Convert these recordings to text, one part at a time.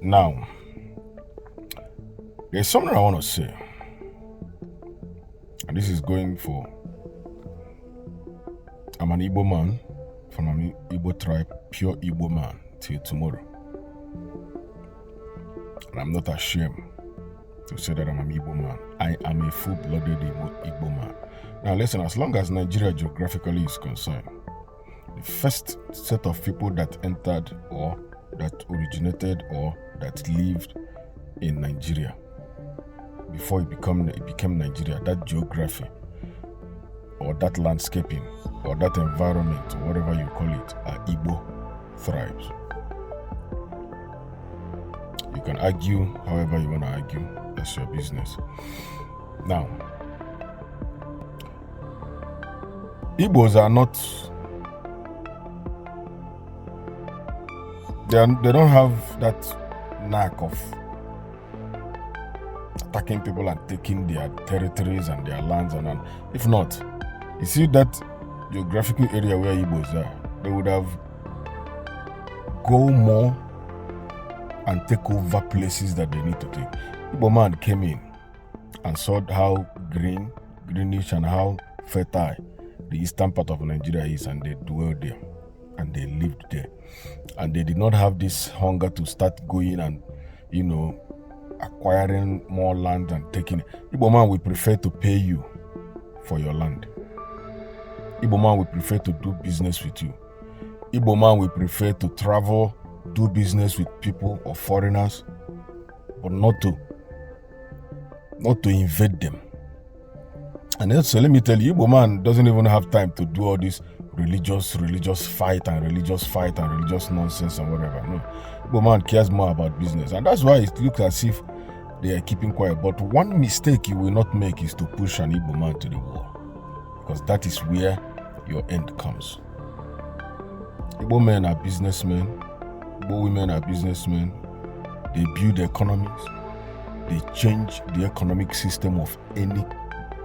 Now, there's something I want to say, and this is going for. I'm an Igbo man from an Igbo tribe, pure Igbo man till tomorrow. And I'm not ashamed to say that I'm an Igbo man. I am a full-blooded Igbo man. Now listen, as long as Nigeria geographically is concerned, the first set of people that entered or that originated or that lived in Nigeria before it became Nigeria, that geography or that landscaping or that environment, or whatever you call it, are Igbo tribes. You can argue however you want to argue, that's your business. Now, Igbos are not, they don't have that knack of attacking people and taking their territories and their lands, and if not, you see that geographical area where Igbos are, they would have go more and take over places that they need to take. Igbo man came in and saw how greenish and how fertile the eastern part of Nigeria is, and they dwelled there and they lived there, and they did not have this hunger to start going and acquiring more land and taking it. Igbo man will prefer to pay you for your land. Igbo man will prefer to do business with you. Igbo man will prefer to travel, do business with people or foreigners, but not to invade them. And then, so let me tell you, Igbo man doesn't even have time to do all this religious fight and religious nonsense and whatever. No, Igbo man cares more about business, and that's why it looks as if they are keeping quiet. But one mistake you will not make is to push an Igbo man to the wall, because that is where your end comes. Igbo men are businessmen. Igbo women are businessmen. They build economies. They change the economic system of any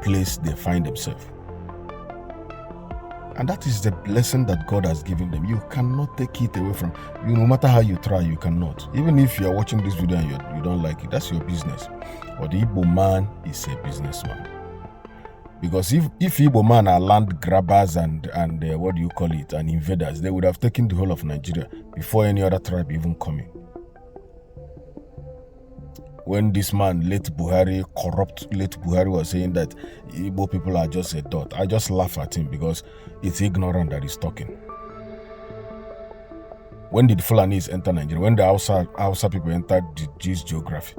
place they find themselves. And that is the blessing that God has given them. You cannot take it away from you. No matter how you try, you cannot. Even if you are watching this video and you don't like it, that's your business. But the Igbo man is a businessman. Because if Igbo man are land grabbers and what do you call it, and invaders, they would have taken the whole of Nigeria before any other tribe even coming. When this man, late Buhari was saying that Igbo people are just a dot, I just laugh at him because it's ignorant that he's talking. When did Fulanis enter Nigeria? When the Hausa people entered this geography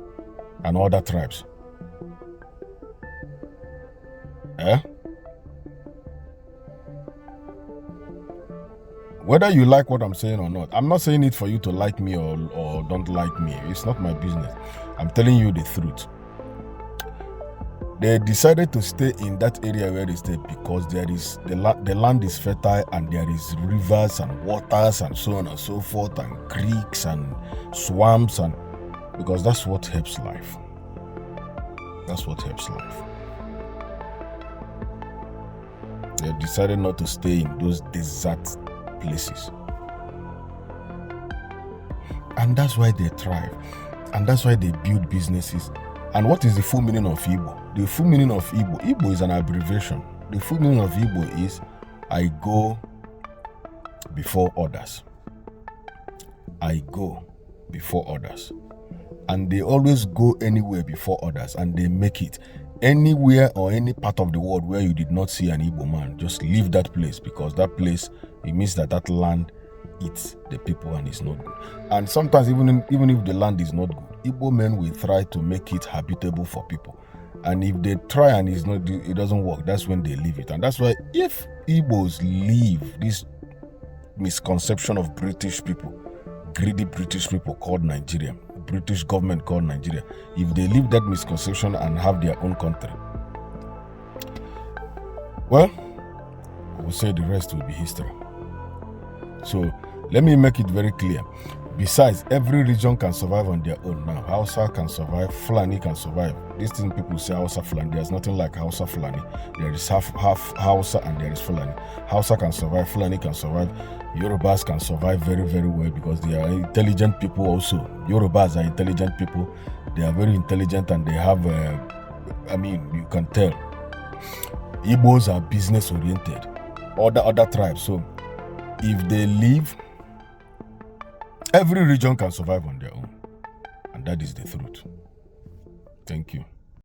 and other tribes? Whether you like what I'm saying or not, I'm not saying it for you to like me or don't like me. It's not my business. I'm telling you the truth. They decided to stay in that area where they stayed because there is the land is fertile, and there is rivers and waters and so on and so forth, and creeks and swamps, and because that's what helps life. That's what helps life. They decided not to stay in those desert places. And that's why they thrive. And that's why they build businesses. And what is the full meaning of Igbo? The full meaning of Igbo is an abbreviation. The full meaning of Igbo is I go before others. I go before others. And they always go anywhere before others, and they make it. Anywhere or any part of the world where you did not see an Igbo man, just leave that place, because that place, it means that land eats the people and it's not good. And sometimes even if the land is not good, Igbo men will try to make it habitable for people. And if they try and it doesn't work, that's when they leave it. And that's why if Igbos leave this misconception of British people, greedy British people called Nigeria, British government called Nigeria, if they leave that misconception and have their own country, well, I will say the rest will be history. So let me make it very clear. Besides, every region can survive on their own now. Hausa can survive, Fulani can survive. These things people say Hausa Fulani, there's nothing like Hausa Fulani. There is half Hausa and there is Fulani. Hausa can survive, Fulani can survive, Yorubas can survive very, very well because they are intelligent people also. Yorubas are intelligent people. They are very intelligent and they have, you can tell. Igbos are business oriented. Other tribes. So if they leave, every region can survive on their own. And that is the truth. Thank you.